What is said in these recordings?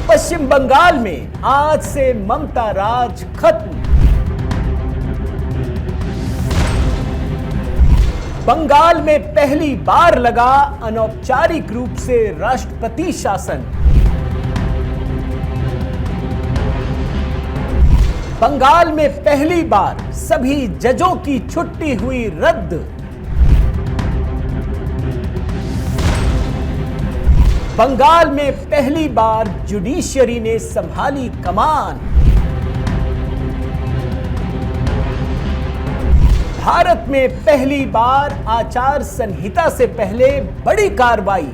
पश्चिम बंगाल में आज से ममता राज खत्म। बंगाल में पहली बार लगा अनौपचारिक रूप से राष्ट्रपति शासन। बंगाल में पहली बार सभी जजों की छुट्टी हुई रद्द। बंगाल में पहली बार जुडिशरी ने संभाली कमान। भारत में पहली बार आचार संहिता से पहले बड़ी कार्रवाई।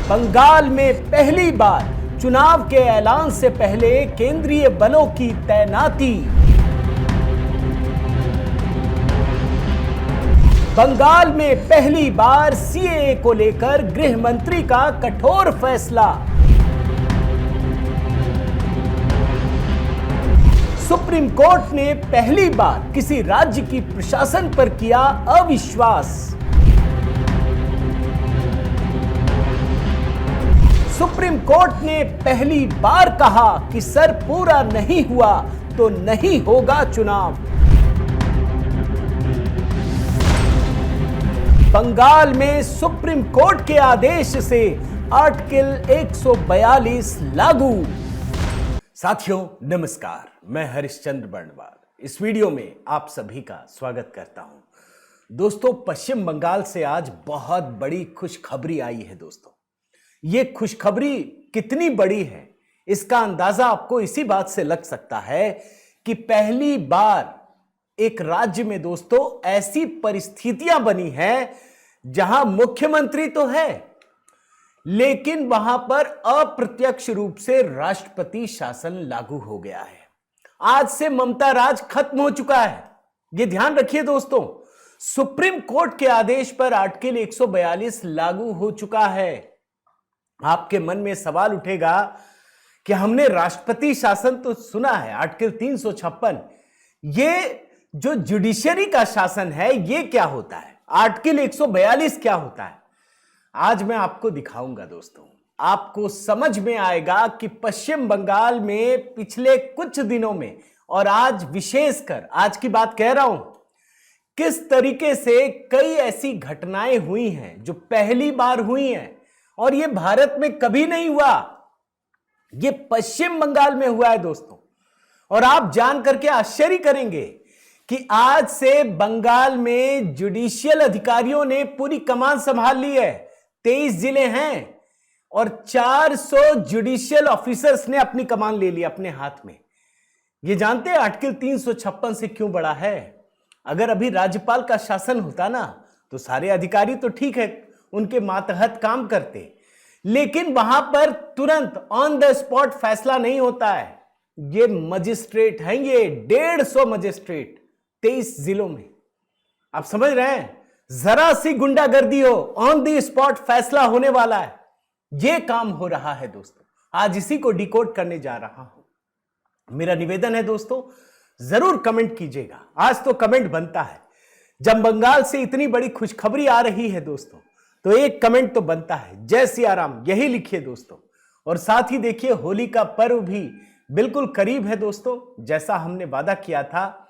बंगाल में पहली बार चुनाव के ऐलान से पहले केंद्रीय बलों की तैनाती। बंगाल में पहली बार सीएए को लेकर गृह मंत्री का कठोर फैसला। सुप्रीम कोर्ट ने पहली बार किसी राज्य की प्रशासन पर किया अविश्वास। सुप्रीम कोर्ट ने पहली बार कहा कि सर पूरा नहीं हुआ तो नहीं होगा चुनाव। बंगाल में सुप्रीम कोर्ट के आदेश से आर्टिकल 142 लागू। साथियों नमस्कार, मैं हरिश्चंद्र बर्णवाल इस वीडियो में आप सभी का स्वागत करता हूं। दोस्तों, पश्चिम बंगाल से आज बहुत बड़ी खुशखबरी आई है। दोस्तों, ये खुशखबरी कितनी बड़ी है इसका अंदाजा आपको इसी बात से लग सकता है कि पहली बार एक राज्य में दोस्तों ऐसी परिस्थितियां बनी हैं जहां मुख्यमंत्री तो है लेकिन वहां पर अप्रत्यक्ष रूप से राष्ट्रपति शासन लागू हो गया है। आज से ममता राज खत्म हो चुका है। यह ध्यान रखिए दोस्तों, सुप्रीम कोर्ट के आदेश पर आर्टिकल 142 लागू हो चुका है। आपके मन में सवाल उठेगा कि हमने राष्ट्रपति शासन तो सुना है, आर्टिकल 356, ये जो जुडिशरी का शासन है ये क्या होता है, आर्टिकल 142 क्या होता है? आज मैं आपको दिखाऊंगा दोस्तों। आपको समझ में आएगा कि पश्चिम बंगाल में पिछले कुछ दिनों में और आज विशेषकर आज की बात कह रहा हूं, किस तरीके से कई ऐसी घटनाएं हुई हैं जो पहली बार हुई हैं और ये भारत में कभी नहीं हुआ। ये पश्चिम बंगाल में हुआ है दोस्तों। और आप जान करके आश्चर्य करेंगे कि आज से बंगाल में जुडिशियल अधिकारियों ने पूरी कमान संभाल ली है। 23 जिले हैं और 400 जुडिशियल ऑफिसर्स ने अपनी कमान ले ली अपने हाथ में। ये जानते हैं आर्टिकल 356 से क्यों बड़ा है? अगर अभी राज्यपाल का शासन होता ना तो सारे अधिकारी तो ठीक है, उनके मातहत काम करते, लेकिन वहां पर तुरंत ऑन द स्पॉट फैसला नहीं होता है। ये मजिस्ट्रेट हैं, ये 150 मजिस्ट्रेट 23 जिलों में। आप समझ रहे हैं, जरा सी गुंडागर्दी हो ऑन द स्पॉट फैसला होने वाला है। यह काम हो रहा है दोस्तों। आज इसी को डिकोड करने जा रहा हूं। मेरा निवेदन है दोस्तों, जरूर कमेंट कीजिएगा। आज तो कमेंट बनता है। जब बंगाल से इतनी बड़ी खुशखबरी आ रही है दोस्तों तो एक कमेंट तो बनता है, जय सिया राम, यही लिखिए दोस्तों। और साथ ही देखिए, होली का पर्व भी बिल्कुल करीब है दोस्तों। जैसा हमने वादा किया था,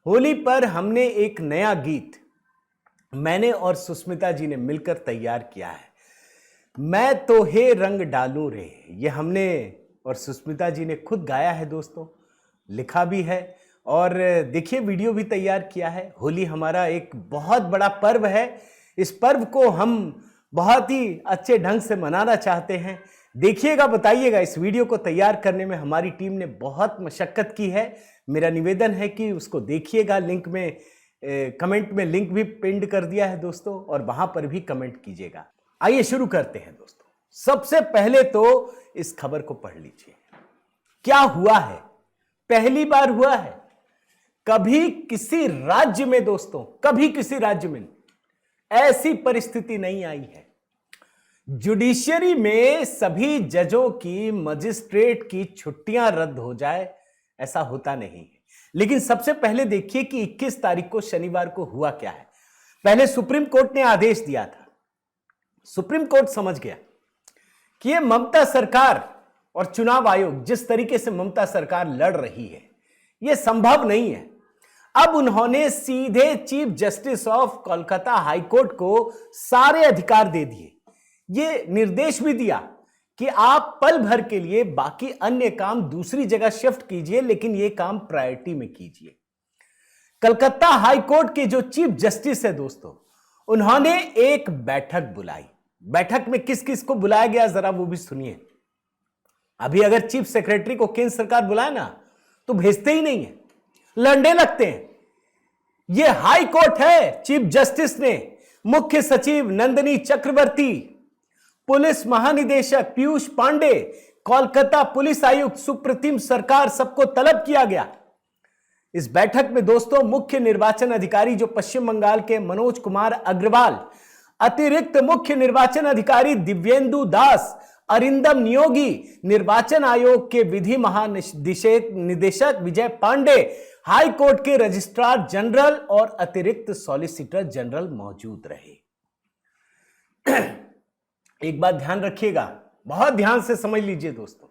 होली पर हमने एक नया गीत मैंने और सुष्मिता जी ने मिलकर तैयार किया है। मैं तो हे रंग डालूं रे, ये हमने और सुष्मिता जी ने खुद गाया है दोस्तों, लिखा भी है और देखिए वीडियो भी तैयार किया है। होली हमारा एक बहुत बड़ा पर्व है। इस पर्व को हम बहुत ही अच्छे ढंग से मनाना चाहते हैं। देखिएगा, बताइएगा। इस वीडियो को तैयार करने में हमारी टीम ने बहुत मशक्कत की है। मेरा निवेदन है कि उसको देखिएगा। लिंक में कमेंट में लिंक भी पिंड कर दिया है दोस्तों, और वहां पर भी कमेंट कीजिएगा। आइए शुरू करते हैं दोस्तों। सबसे पहले तो इस खबर को पढ़ लीजिए। क्या हुआ है? पहली बार हुआ है। कभी किसी राज्य में दोस्तों, कभी किसी राज्य में ऐसी परिस्थिति नहीं आई है। जुडिशरी में सभी जजों की, मजिस्ट्रेट की छुट्टियां रद्द हो जाए, ऐसा होता नहीं है। लेकिन सबसे पहले देखिए कि 21 तारीख को शनिवार को हुआ क्या है। पहले सुप्रीम कोर्ट ने आदेश दिया था सुप्रीम कोर्ट समझ गया कि ये ममता सरकार और चुनाव आयोग जिस तरीके से ममता सरकार लड़ रही है यह संभव नहीं है। अब उन्होंने सीधे chief justice of Kolkata high court को सारे अधिकार दे दिए। ये निर्देश भी दिया कि आप पल भर के लिए बाकी अन्य काम दूसरी जगह शिफ्ट कीजिए, लेकिन यह काम प्रायोरिटी में कीजिए। कलकत्ता हाई कोर्ट के जो चीफ जस्टिस है दोस्तों, उन्होंने एक बैठक बुलाई। बैठक में किस किस को बुलाया गया जरा वो भी सुनिए। अभी अगर चीफ सेक्रेटरी को केंद्र सरकार बुलाए ना तो भेजते ही नहीं है, लंडे लगते हैं। यह हाई कोर्ट है। चीफ जस्टिस ने मुख्य सचिव नंदिनी चक्रवर्ती, पुलिस महानिदेशक पीयूष पांडे, कोलकाता पुलिस आयुक्त सुप्रीम सरकार सबको तलब किया गया। इस बैठक में दोस्तों मुख्य निर्वाचन अधिकारी जो पश्चिम बंगाल के मनोज कुमार अग्रवाल, अतिरिक्त मुख्य निर्वाचन अधिकारी दिव्येंदु दास, अरिंदम नियोगी, निर्वाचन आयोग के विधि महानिदेशक विजय पांडे, हाई कोर्ट के रजिस्ट्रार जनरल और अतिरिक्त सॉलिसिटर जनरल मौजूद रहे। एक बात ध्यान रखिएगा, बहुत ध्यान से समझ लीजिए दोस्तों,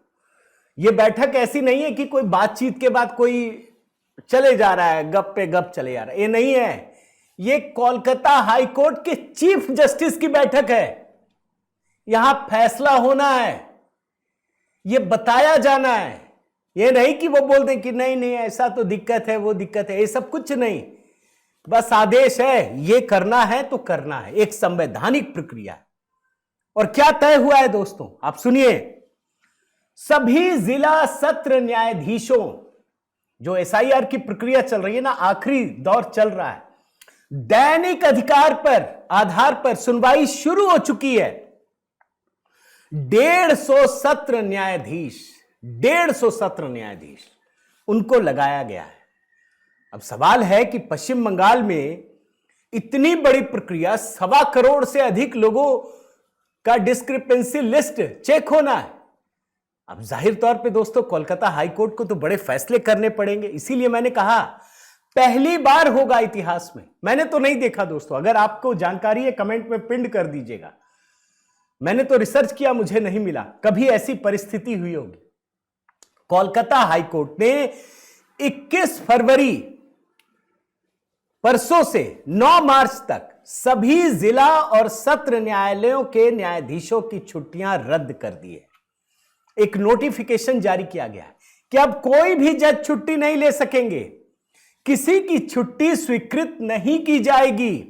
यह बैठक ऐसी नहीं है कि कोई बातचीत के बाद कोई चले जा रहा है, गप पे गप चले जा रहा है। ये नहीं है, ये कोलकाता हाई कोर्ट के चीफ जस्टिस की बैठक है। यहां फैसला होना है, यह बताया जाना है। यह नहीं कि वो बोल दें कि नहीं नहीं ऐसा तो दिक्कत है, वो दिक्कत है, ये सब कुछ नहीं। बस आदेश है, ये करना है तो करना है। एक संवैधानिक प्रक्रिया है। और क्या तय हुआ है दोस्तों, आप सुनिए। सभी जिला सत्र न्यायाधीशों, जो एसआईआर की प्रक्रिया चल रही है ना, आखिरी दौर चल रहा है, दैनिक अधिकार पर आधार पर सुनवाई शुरू हो चुकी है। 150 सत्र न्यायाधीश, 150 सत्र न्यायाधीश उनको लगाया गया है। अब सवाल है कि पश्चिम बंगाल में इतनी बड़ी प्रक्रिया, 1.25 करोड़ से अधिक लोगों का डिस्क्रिपेंसी लिस्ट चेक होना है। अब जाहिर तौर पे दोस्तों कोलकाता हाई कोर्ट को तो बड़े फैसले करने पड़ेंगे। इसीलिए मैंने कहा पहली बार होगा इतिहास में। मैंने तो नहीं देखा दोस्तों, अगर आपको जानकारी है कमेंट में पिन कर दीजिएगा। मैंने तो रिसर्च किया, मुझे नहीं मिला कभी ऐसी परिस्थिति हुई होगी। कोलकाता हाई कोर्ट ने 21 फरवरी परसों से 9 मार्च तक सभी जिला और सत्र न्यायालयों के न्यायाधीशों की छुट्टियां रद्द कर दी है। एक नोटिफिकेशन जारी किया गया है कि अब कोई भी जज छुट्टी नहीं ले सकेंगे, किसी की छुट्टी स्वीकृत नहीं की जाएगी।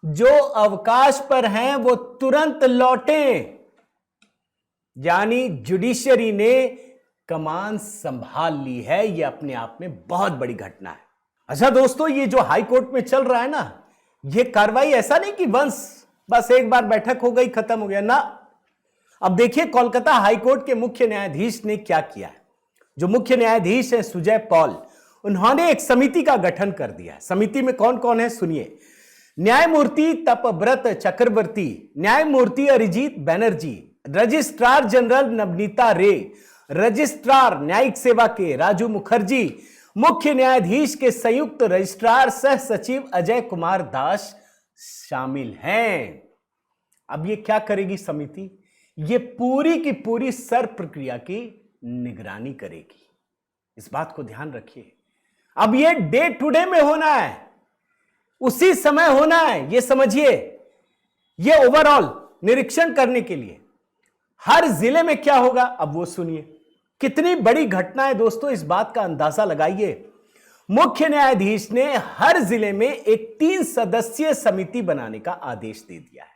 जो अवकाश पर हैं वो तुरंत लौटें। यानी जुडिशरी ने कमान संभाल ली है। यह अपने आप में बहुत बड़ी घटना है। अच्छा दोस्तों, ये जो हाई कोर्ट में चल रहा है ना, यह कार्रवाई ऐसा नहीं कि बस एक बार बैठक हो गई खत्म हो गया ना। अब देखिए कोलकाता हाई कोर्ट के मुख्य न्यायाधीश ने क्या किया है। जो मुख्य न्यायाधीश है सुजय पॉल, उन्होंने एक समिति का गठन कर दिया है। समिति में कौन कौन है सुनिए। न्यायमूर्ति तपव्रत चक्रवर्ती, न्यायमूर्ति अरिजीत बैनर्जी, रजिस्ट्रार जनरल नवनीता रे, रजिस्ट्रार न्यायिक सेवा के राजू मुखर्जी, मुख्य न्यायाधीश के संयुक्त रजिस्ट्रार सह सचिव अजय कुमार दास शामिल हैं। अब ये क्या करेगी समिति? ये पूरी की पूरी सर प्रक्रिया की निगरानी करेगी। इस बात को ध्यान रखिए। अब ये डे टू डे में होना है, उसी समय होना है। ये समझिए, ये ओवरऑल निरीक्षण करने के लिए हर जिले में क्या होगा अब वो सुनिए। कितनी बड़ी घटना है दोस्तों, इस बात का अंदाजा लगाइए। मुख्य न्यायाधीश ने हर जिले में एक 3 सदस्यीय समिति बनाने का आदेश दे दिया है।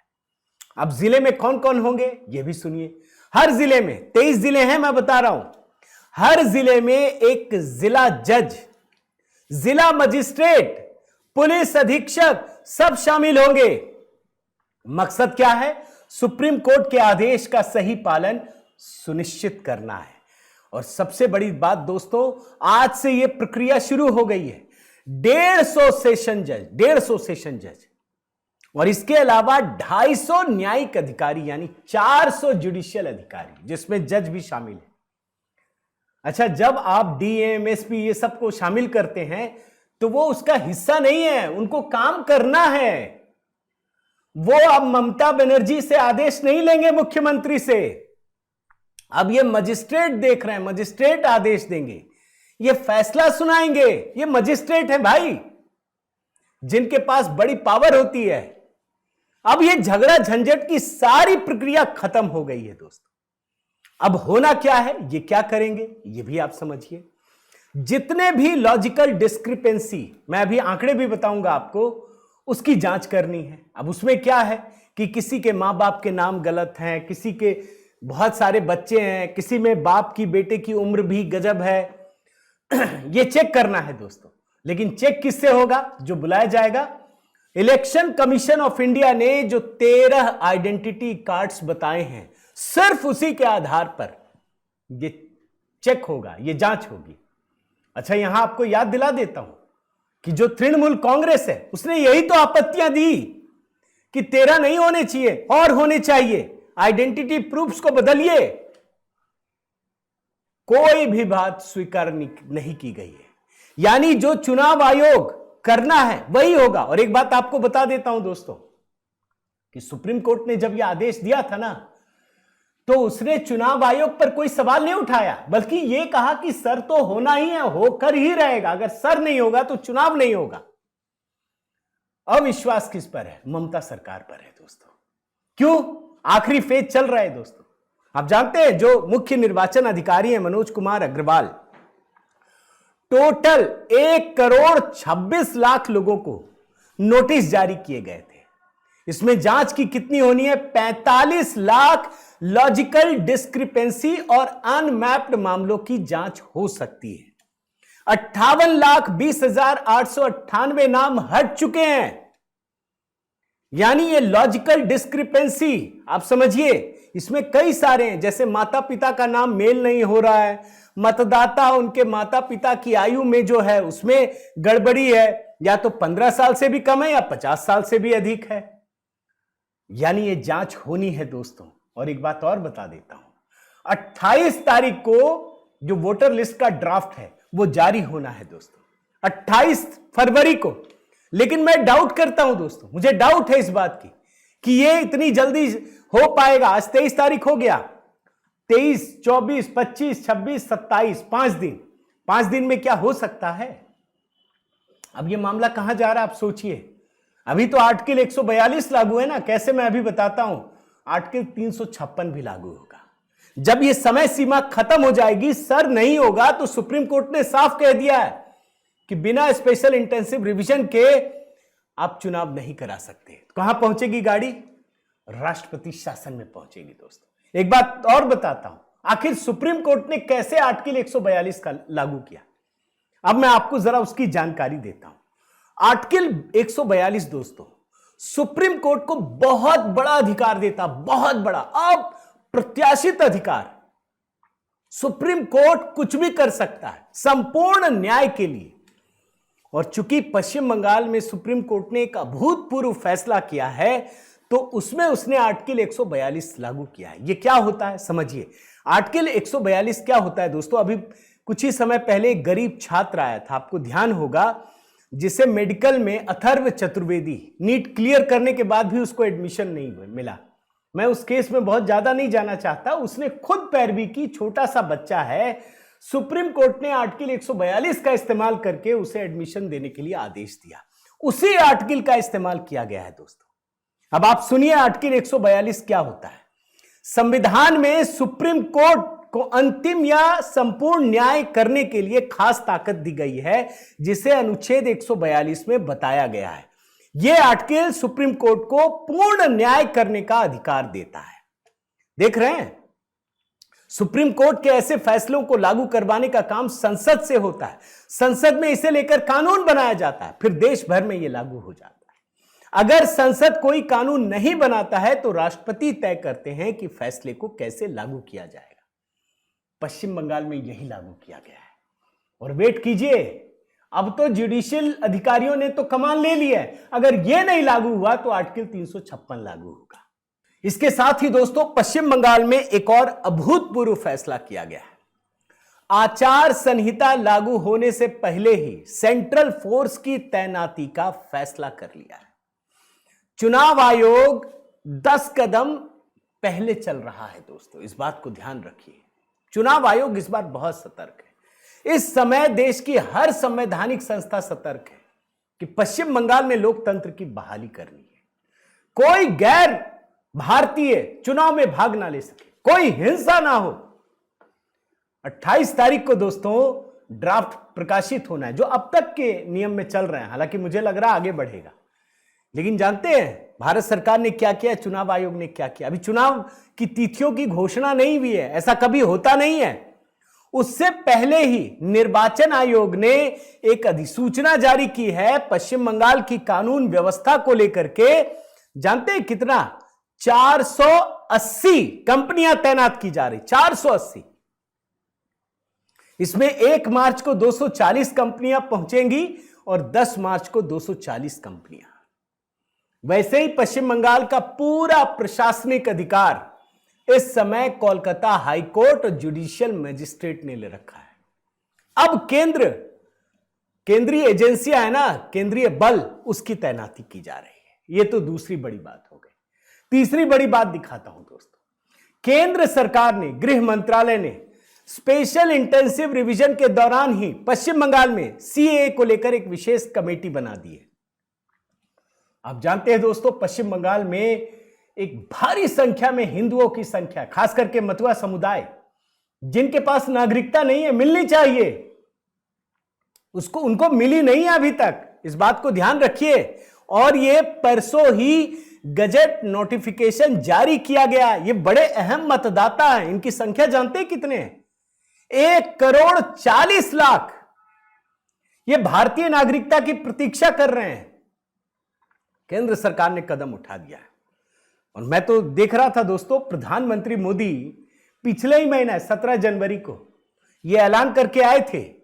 अब जिले में कौन कौन होंगे ये भी सुनिए। हर जिले में 23 जिले हैं, मैं बता रहा हूं। हर जिले में एक जिला जज, जिला मजिस्ट्रेट, पुलिस अधीक्षक सब शामिल होंगे। मकसद क्या है? सुप्रीम कोर्ट के आदेश का सही पालन सुनिश्चित करना है। और सबसे बड़ी बात दोस्तों, आज से यह प्रक्रिया शुरू हो गई है। 150 सेशन जज और इसके अलावा 250 न्यायिक अधिकारी, यानी 400 जुडिशियल अधिकारी, जिसमें जज भी शामिल है। अच्छा, जब आप डीएम, एसपी ये सबको शामिल करते हैं तो वो उसका हिस्सा नहीं है, उनको काम करना है। वो अब ममता बनर्जी से आदेश नहीं लेंगे, मुख्यमंत्री से। अब ये मजिस्ट्रेट देख रहे हैं, मजिस्ट्रेट आदेश देंगे, ये फैसला सुनाएंगे। ये मजिस्ट्रेट है भाई, जिनके पास बड़ी पावर होती है। अब ये झगड़ा झंझट की सारी प्रक्रिया खत्म हो गई है दोस्तों। अब होना क्या है, ये क्या करेंगे, ये भी आप समझिए। जितने भी लॉजिकल डिस्क्रिपेंसी, मैं अभी आंकड़े भी बताऊंगा आपको, उसकी जांच करनी है। अब उसमें क्या है कि किसी के मां बाप के नाम गलत हैं, किसी के बहुत सारे बच्चे हैं, किसी में बाप की बेटे की उम्र भी गजब है। ये चेक करना है दोस्तों। लेकिन चेक किससे होगा? जो बुलाया जाएगा। इलेक्शन कमीशन ऑफ इंडिया ने जो 13 आइडेंटिटी कार्ड्स बताए हैं, सिर्फ उसी के आधार पर ये चेक होगा, ये जांच होगी। अच्छा, यहां आपको याद दिला देता हूं कि जो तृणमूल कांग्रेस है, उसने यही तो आपत्तियां दी कि 13 नहीं होने चाहिए और होने चाहिए, आइडेंटिटी प्रूफ्स को बदलिए। कोई भी बात स्वीकार नहीं की गई है। यानी जो चुनाव आयोग करना है वही होगा। और एक बात आपको बता देता हूं दोस्तों कि सुप्रीम कोर्ट ने जब यह आदेश दिया था ना, तो उसने चुनाव आयोग पर कोई सवाल नहीं उठाया, बल्कि यह कहा कि सर तो होना ही है, होकर ही रहेगा। अगर सर नहीं होगा तो चुनाव नहीं होगा। अविश्वास किस पर है? ममता सरकार पर है दोस्तों। क्यों? आखिरी फेज चल रहा है दोस्तों। आप जानते हैं जो मुख्य निर्वाचन अधिकारी हैं मनोज कुमार अग्रवाल, टोटल 1,26,00,000 लोगों को नोटिस जारी किए गए थे। इसमें जांच की कितनी होनी है? 45 लाख लॉजिकल डिस्क्रिपेंसी और अनमैप्ड मामलों की जांच हो सकती है। 58,20,898 नाम हट चुके हैं। यानी ये लॉजिकल डिस्क्रिपेंसी आप समझिए, इसमें कई सारे हैं। जैसे माता पिता का नाम मेल नहीं हो रहा है, मतदाता उनके माता पिता की आयु में जो है उसमें गड़बड़ी है, या तो 15 साल से भी कम है या 50 साल से भी अधिक है। यानी ये जांच होनी है दोस्तों। और एक बात और बता देता हूं, 28 तारीख को जो वोटर लिस्ट का ड्राफ्ट है वो जारी होना है दोस्तों, 28 फरवरी को। लेकिन मैं डाउट करता हूं दोस्तों, मुझे डाउट है इस बात की कि ये इतनी जल्दी हो पाएगा। आज 23 तारीख हो गया, 23, 24, 25, 26, 27, 5 दिन में क्या हो सकता है? अब ये मामला कहां जा रहा है आप सोचिए। अभी तो आर्टिकल 142 लागू है ना, कैसे मैं अभी बताता हूं। आर्टिकल 356 भी लागू होगा। जब ये समय सीमा खत्म हो जाएगी, सर नहीं होगा, तो सुप्रीम कोर्ट ने साफ कह दिया है कि बिना स्पेशल इंटेंसिव रिवीजन के आप चुनाव नहीं करा सकते। कहां पहुंचेगी गाड़ी? राष्ट्रपति शासन में पहुंचेगी दोस्तों। एक बात और बताता हूं, आखिर सुप्रीम कोर्ट ने कैसे आर्टिकल 142 का लागू किया। अब मैं आपको जरा उसकी जानकारी देता हूं। आर्टिकल 142 दोस्तों सुप्रीम कोर्ट को बहुत बड़ा अधिकार देता, बहुत बड़ा अप्रत्याशित अधिकार। सुप्रीम कोर्ट कुछ भी कर सकता है संपूर्ण न्याय के लिए। और चूंकि पश्चिम बंगाल में सुप्रीम कोर्ट ने एक अभूतपूर्व फैसला किया है, तो उसमें उसने आर्टिकल 142 लागू किया है। यह क्या होता है समझिए। आर्टिकल 142 क्या होता है दोस्तों? अभी कुछ ही समय पहले एक गरीब छात्र आया था, आपको ध्यान होगा, जिसे मेडिकल में अथर्व चतुर्वेदी, नीट क्लियर करने के बाद भी उसको एडमिशन नहीं मिला। मैं उस केस में बहुत ज्यादा नहीं जाना चाहता, उसने खुद पैरवी की, छोटा सा बच्चा है। सुप्रीम कोर्ट ने आर्टिकल 142 का इस्तेमाल करके उसे एडमिशन देने के लिए आदेश दिया। उसी आर्टिकल का इस्तेमाल किया गया है दोस्तों। अब आप सुनिए आर्टिकल 142 क्या होता है। संविधान में सुप्रीम कोर्ट को अंतिम या संपूर्ण न्याय करने के लिए खास ताकत दी गई है, जिसे अनुच्छेद 142 में बताया गया है। यह आर्टिकल सुप्रीम कोर्ट को पूर्ण न्याय करने का अधिकार देता है। देख रहे हैं, सुप्रीम कोर्ट के ऐसे फैसलों को लागू करवाने का काम संसद से होता है। संसद में इसे लेकर कानून बनाया जाता है, फिर देश भर में यह लागू हो जाता है। अगर संसद कोई कानून नहीं बनाता है तो राष्ट्रपति तय करते हैं कि फैसले को कैसे लागू किया जाएगा। पश्चिम बंगाल में यही लागू किया गया है। और वेट कीजिए, अब तो जुडिशियल अधिकारियों ने तो कमान ले लिया है। अगर यह नहीं लागू हुआ तो आर्टिकल 356 लागू होगा। इसके साथ ही दोस्तों पश्चिम बंगाल में एक और अभूतपूर्व फैसला किया गया है। आचार संहिता लागू होने से पहले ही सेंट्रल फोर्स की तैनाती का फैसला कर लिया है। चुनाव आयोग 10 कदम पहले चल रहा है दोस्तों, इस बात को ध्यान रखिए। चुनाव आयोग इस बार बहुत सतर्क है। इस समय देश की हर संवैधानिक संस्था सतर्क है कि पश्चिम बंगाल में लोकतंत्र की बहाली करनी है। कोई गैर भारतीय चुनाव में भाग ना ले सके, कोई हिंसा ना हो। 28 तारीख को दोस्तों ड्राफ्ट प्रकाशित होना है, जो अब तक के नियम में चल रहे हैं। हालांकि मुझे लग रहा है आगे बढ़ेगा, लेकिन जानते हैं भारत सरकार ने क्या किया, चुनाव आयोग ने क्या किया? अभी चुनाव की तिथियों की घोषणा नहीं हुई है, ऐसा कभी होता नहीं है। उससे पहले ही निर्वाचन आयोग ने एक अधिसूचना जारी की है पश्चिम बंगाल की कानून व्यवस्था को लेकर के। जानते हैं कितना? 480 कंपनियां तैनात की जा रही, 480। इसमें 1 मार्च को 240 कंपनियां पहुंचेंगी और 10 मार्च को 240 कंपनियां। वैसे ही पश्चिम बंगाल का पूरा प्रशासनिक अधिकार इस समय कोलकाता हाईकोर्ट और जुडिशियल मजिस्ट्रेट ने ले रखा है। अब केंद्रीय एजेंसियां है ना, केंद्रीय बल, उसकी तैनाती की जा रही है। यह तो दूसरी बड़ी बात हो गई। तीसरी बड़ी बात दिखाता हूं दोस्तों। केंद्र सरकार ने, गृह मंत्रालय ने स्पेशल इंटेंसिव रिवीजन के दौरान ही पश्चिम बंगाल में सीएए को लेकर एक विशेष कमेटी बना दी है। आप जानते हैं दोस्तों, पश्चिम बंगाल में एक भारी संख्या में हिंदुओं की संख्या, खास करके मतुआ समुदाय, जिनके पास नागरिकता नहीं है, मिलनी चाहिए, उनको मिली नहीं है अभी तक। इस बात को ध्यान रखिए। और ये परसों ही गजट नोटिफिकेशन जारी किया गया। ये बड़े अहम मतदाता हैं। इनकी संख्या जानते हैं कितने हैं? 1,40,00,000। ये भारतीय नागरिकता की प्रतीक्षा कर रहे हैं। केंद्र सरकार ने कदम उठा दिया है। और मैं तो देख रहा था दोस्तों, प्रधानमंत्री मोदी पिछले ही महीने 17 जनवरी को यह ऐलान करके आए थे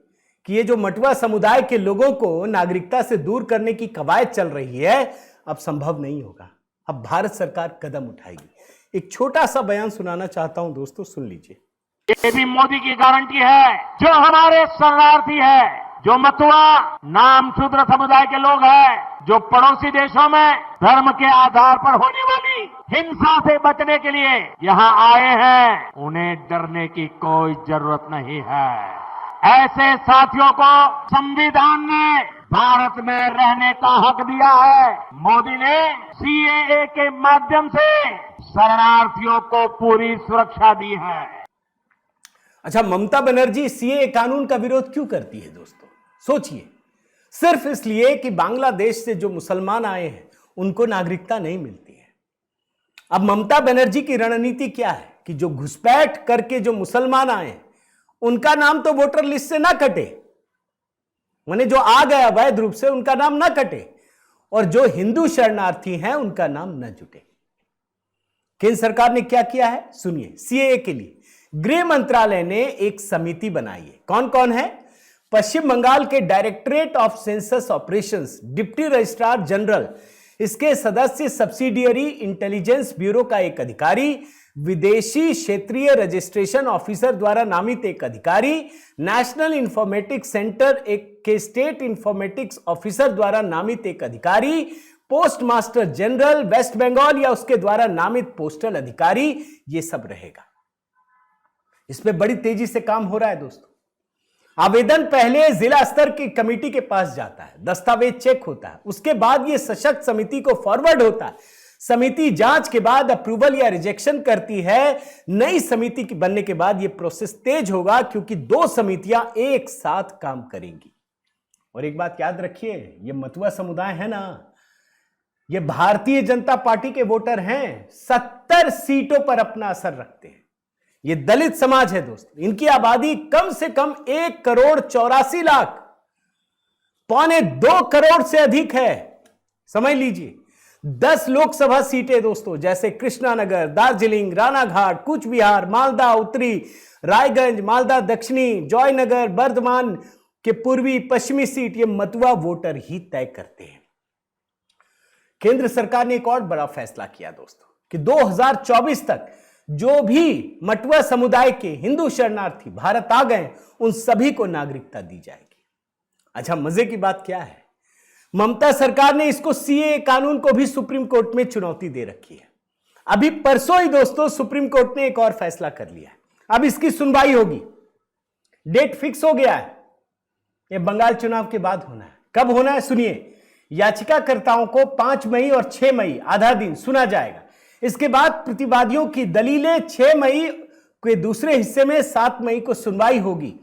कि ये जो मटुआ समुदाय के लोगों को नागरिकता से दूर करने की कवायद चल रही है, अब संभव नहीं होगा। अब भारत सरकार कदम उठाएगी। एक छोटा सा बयान सुनाना चाहता हूं दोस्तों, सुन लीजिए। ये भी मोदी की गारंटी है। जो हमारे शरणार्थी है, जो मतुआ नाम शूद्र समुदाय के लोग हैं, जो पड़ोसी देशों में धर्म के आधार पर होने वाली हिंसा से बचने के लिए यहाँ आए हैं, उन्हें डरने की कोई जरूरत नहीं है। ऐसे साथियों को संविधान ने भारत में रहने का हक दिया है। मोदी ने सीएए के माध्यम से शरणार्थियों को पूरी सुरक्षा दी है। अच्छा, ममता बनर्जी सीएए कानून का विरोध क्यों करती है दोस्तों? सोचिए, सिर्फ इसलिए कि बांग्लादेश से जो मुसलमान आए हैं उनको नागरिकता नहीं मिलती है। अब ममता बनर्जी की रणनीति क्या है कि जो घुसपैठ करके जो मुसलमान आए हैं उनका नाम तो वोटर लिस्ट से ना कटे, माने जो आ गए अवैध रूप से उनका नाम ना कटे, और जो हिंदू शरणार्थी हैं उनका नाम न जुटे। केंद्र सरकार ने क्या किया है सुनिए। सीएए के लिए गृह मंत्रालय ने एक समिति बनाई है। कौन कौन है? पश्चिम बंगाल के directorate of census operations, deputy registrar general, इसके सदस्य सब्सिडियरी इंटेलिजेंस ब्यूरो का एक अधिकारी, विदेशी क्षेत्रीय रजिस्ट्रेशन ऑफिसर द्वारा नामित एक अधिकारी, नेशनल इंफॉर्मेटिक्स सेंटर के स्टेट इंफॉर्मेटिक्स ऑफिसर द्वारा नामित एक अधिकारी, post master general West Bengal या उसके द्वारा नामित पोस्टल अधिकारी, ये सब रहेगा। इसमें बड़ी तेजी से काम हो रहा है दोस्तों। आवेदन पहले जिला स्तर की कमेटी के पास जाता है, दस्तावेज चेक होता है, उसके बाद यह सशक्त समिति को फॉरवर्ड होता है। समिति जांच के बाद अप्रूवल या रिजेक्शन करती है। नई समिति के बनने के बाद यह प्रोसेस तेज होगा, क्योंकि 2 समितियां एक साथ काम करेंगी। और एक बात याद रखिए, यह मतुआ समुदाय है ना, यह भारतीय जनता पार्टी के वोटर हैं। 70 सीटों पर अपना असर रखते हैं। ये दलित समाज है दोस्तों। इनकी आबादी कम से कम 1,84,00,000, 1.25 करोड़ से अधिक है। समझ लीजिए, 10 लोकसभा सीटें दोस्तों, जैसे कृष्णानगर, दार्जिलिंग, रानाघाट, कूच बिहार, मालदा उत्तरी, रायगंज, मालदा दक्षिणी, जयनगर, बर्धमान के पूर्वी पश्चिमी सीट, ये मतुआ वोटर ही तय करते हैं। केंद्र सरकार ने एक और बड़ा फैसला किया दोस्तों कि 2024 तक जो भी मटुआ समुदाय के हिंदू शरणार्थी भारत आ गए, उन सभी को नागरिकता दी जाएगी। अच्छा, मजे की बात क्या है? ममता सरकार ने इसको सीए कानून को भी सुप्रीम कोर्ट में चुनौती दे रखी है। अभी परसों ही दोस्तों सुप्रीम कोर्ट ने एक और फैसला कर लिया है। अब इसकी सुनवाई होगी, डेट फिक्स हो गया है। यह बंगाल चुनाव के बाद होना है। कब होना है सुनिए, याचिकाकर्ताओं को 5 मई और 6 मई आधा दिन सुना जाएगा। इसके बाद प्रतिवादियों की दलीलें 6 मई के दूसरे हिस्से में 7 मई को सुनवाई होगी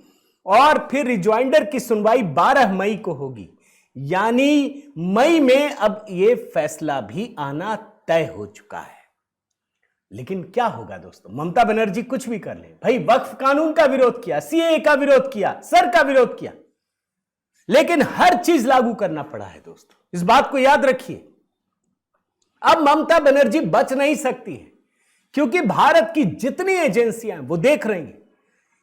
और फिर रिजॉइंडर की सुनवाई 12 मई को होगी। यानी मई में अब यह फैसला भी आना तय हो चुका है। लेकिन क्या होगा दोस्तों, ममता बनर्जी कुछ भी कर ले, भाई वक्फ कानून का विरोध किया, सीए का विरोध किया, सर का विरोध किया, लेकिन हर चीज लागू करना पड़ा है दोस्तों। इस बात को याद रखिए। अब ममता बनर्जी बच नहीं सकती है, क्योंकि भारत की जितनी एजेंसियां हैं वो देख रही हैं।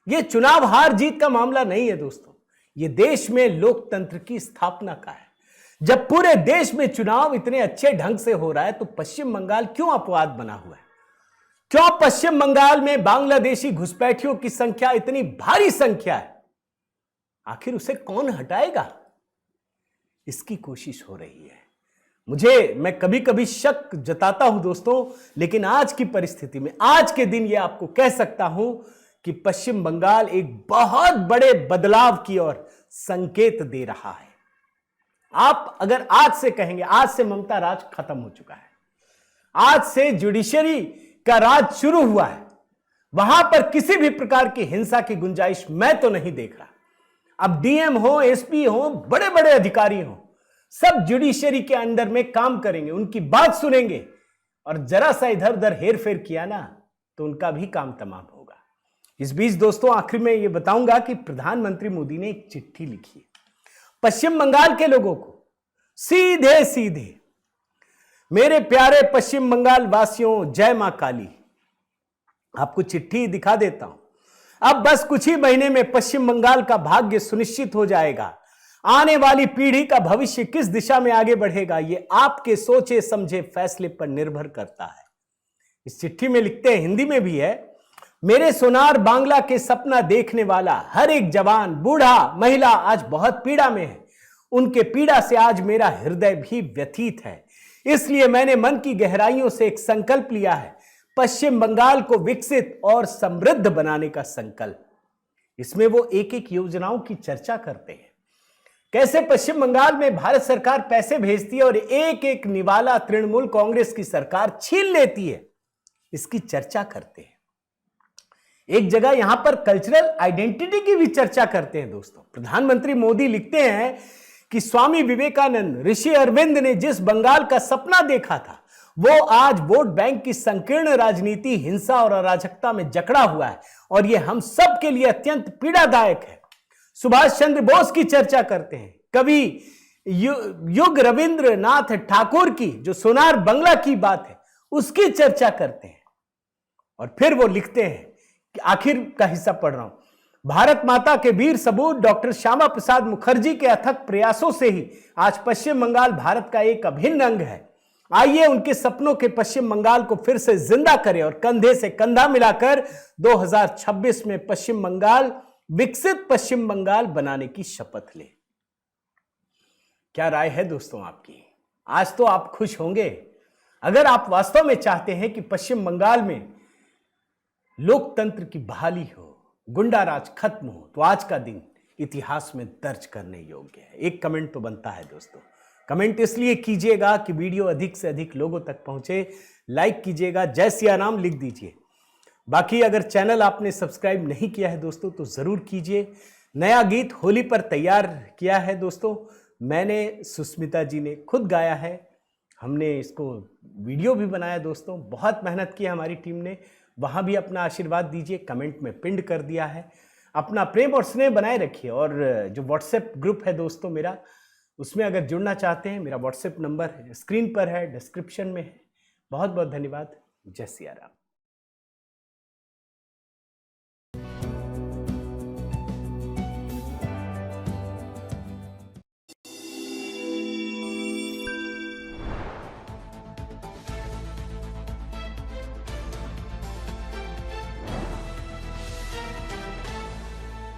यह चुनाव हार जीत का मामला नहीं है दोस्तों, यह देश में लोकतंत्र की स्थापना का है। जब पूरे देश में चुनाव इतने अच्छे ढंग से हो रहा है तो पश्चिम बंगाल क्यों अपवाद बना हुआ है? क्यों पश्चिम बंगाल में बांग्लादेशी घुसपैठियों की संख्या इतनी भारी संख्या है? आखिर उसे कौन हटाएगा? इसकी कोशिश हो रही है। मैं कभी कभी शक जताता हूं दोस्तों, लेकिन आज की परिस्थिति में, आज के दिन यह आपको कह सकता हूं कि पश्चिम बंगाल एक बहुत बड़े बदलाव की ओर संकेत दे रहा है। आप अगर आज से कहेंगे, आज से ममता राज खत्म हो चुका है, आज से जुडिशरी का राज शुरू हुआ है, वहां पर किसी भी प्रकार की हिंसा की गुंजाइश मैं तो नहीं देख रहा। अब डीएम हो, एसपी हो, बड़े बड़े अधिकारी हो, सब जुडिशरी के अंडर में काम करेंगे, उनकी बात सुनेंगे, और जरा सा इधर उधर हेर फेर किया ना तो उनका भी काम तमाम होगा। इस बीच दोस्तों आखिर में यह बताऊंगा कि प्रधानमंत्री मोदी ने एक चिट्ठी लिखी है पश्चिम बंगाल के लोगों को। सीधे सीधे, मेरे प्यारे पश्चिम बंगाल वासियों, जय मां काली। आपको चिट्ठी दिखा देता हूं। अब बस कुछ ही महीने में पश्चिम बंगाल का भाग्य सुनिश्चित हो जाएगा। आने वाली पीढ़ी का भविष्य किस दिशा में आगे बढ़ेगा, यह आपके सोचे समझे फैसले पर निर्भर करता है। इस चिट्ठी में लिखते हैं, हिंदी में भी है, मेरे सोनार बांग्ला के सपना देखने वाला हर एक जवान, बूढ़ा, महिला आज बहुत पीड़ा में है। उनके पीड़ा से आज मेरा हृदय भी व्यथित है। इसलिए मैंने मन की गहराइयों से एक संकल्प लिया है, पश्चिम बंगाल को विकसित और समृद्ध बनाने का संकल्प। इसमें वो एक एक योजनाओं की चर्चा करते हैं, कैसे पश्चिम बंगाल में भारत सरकार पैसे भेजती है और एक एक निवाला तृणमूल कांग्रेस की सरकार छीन लेती है, इसकी चर्चा करते हैं। एक जगह यहां पर कल्चरल आइडेंटिटी की भी चर्चा करते हैं दोस्तों। प्रधानमंत्री मोदी लिखते हैं कि स्वामी विवेकानंद, ऋषि अरविंद ने जिस बंगाल का सपना देखा था, वो आज वोट बैंक की संकीर्ण राजनीति, हिंसा और अराजकता में जकड़ा हुआ है, और यह हम सब के लिए अत्यंत पीड़ादायक है। सुभाष चंद्र बोस की चर्चा करते हैं, कवि युग रविंद्रनाथ ठाकुर की जो सोनार बंगला की बात है उसकी चर्चा करते हैं। और फिर वो लिखते हैं कि आखिर का हिस्सा पढ़ रहा हूं, भारत माता के वीर सपूत डॉक्टर श्यामा प्रसाद मुखर्जी के अथक प्रयासों से ही आज पश्चिम बंगाल भारत का एक अभिन्न अंग है। आइए उनके सपनों के पश्चिम बंगाल को फिर से जिंदा करें और कंधे से कंधा मिलाकर 2026 में पश्चिम बंगाल, विकसित पश्चिम बंगाल बनाने की शपथ ले। क्या राय है दोस्तों आपकी? आज तो आप खुश होंगे। अगर आप वास्तव में चाहते हैं कि पश्चिम बंगाल में लोकतंत्र की बहाली हो, गुंडा राज खत्म हो, तो आज का दिन इतिहास में दर्ज करने योग्य है। एक कमेंट तो बनता है दोस्तों। कमेंट इसलिए कीजिएगा कि वीडियो अधिक से अधिक लोगों तक पहुंचे। लाइक कीजिएगा, जय सिया राम लिख दीजिए। बाकी अगर चैनल आपने सब्सक्राइब नहीं किया है दोस्तों तो जरूर कीजिए। नया गीत होली पर तैयार किया है दोस्तों, मैंने, सुष्मिता जी ने खुद गाया है। हमने इसको वीडियो भी बनाया दोस्तों, बहुत मेहनत की हमारी टीम ने। वहाँ भी अपना आशीर्वाद दीजिए, कमेंट में पिंड कर दिया है। अपना प्रेम और स्नेह बनाए रखिए। और जो व्हाट्सएप ग्रुप है दोस्तों मेरा, उसमें अगर जुड़ना चाहते हैं, मेरा व्हाट्सएप नंबर स्क्रीन पर है, डिस्क्रिप्शन में है। बहुत बहुत धन्यवाद। जय सिया राम।